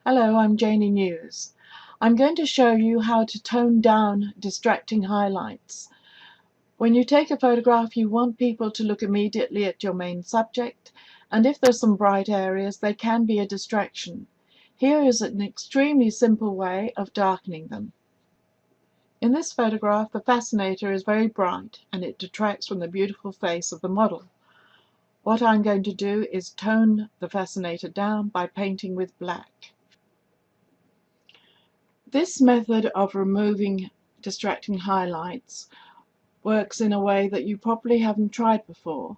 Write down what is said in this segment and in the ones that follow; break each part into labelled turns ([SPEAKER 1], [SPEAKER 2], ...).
[SPEAKER 1] Hello, I'm Janie News. I'm going to show you how to tone down distracting highlights. When you take a photograph, you want people to look immediately at your main subject, and if there's some bright areas, they can be a distraction. Here is an extremely simple way of darkening them. In this photograph, the fascinator is very bright and it detracts from the beautiful face of the model. What I'm going to do is tone the fascinator down by painting with black. This method of removing distracting highlights works in a way that you probably haven't tried before.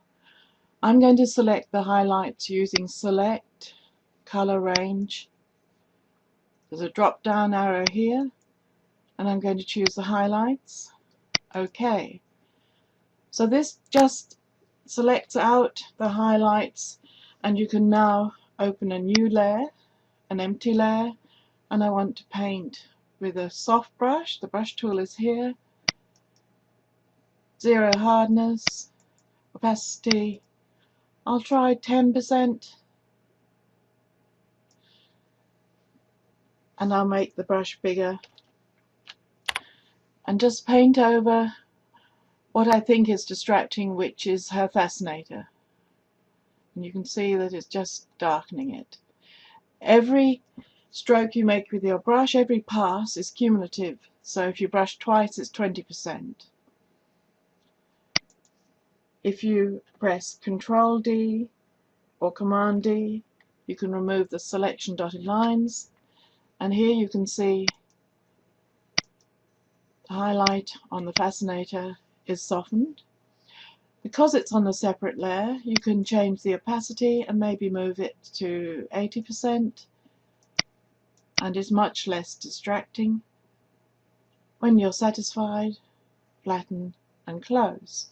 [SPEAKER 1] I'm going to select the highlights using Select, Color Range. There's a drop down arrow here and I'm going to choose the highlights. OK. So this just selects out the highlights and you can now open a new layer, an empty layer, and I want to paint with a soft brush. The brush tool is here. Zero hardness, opacity, I'll try 10%, and I'll make the brush bigger and just paint over what I think is distracting, which is her fascinator. And you can see that it's just darkening it. Every stroke you make with your brush, every pass is cumulative, so if you brush twice it's 20%. If you press Ctrl D or Command D, you can remove the selection dotted lines, and here you can see the highlight on the fascinator is softened. Because it's on a separate layer, you can change the opacity and maybe move it to 80%, and it's much less distracting. When you're satisfied, flatten and close.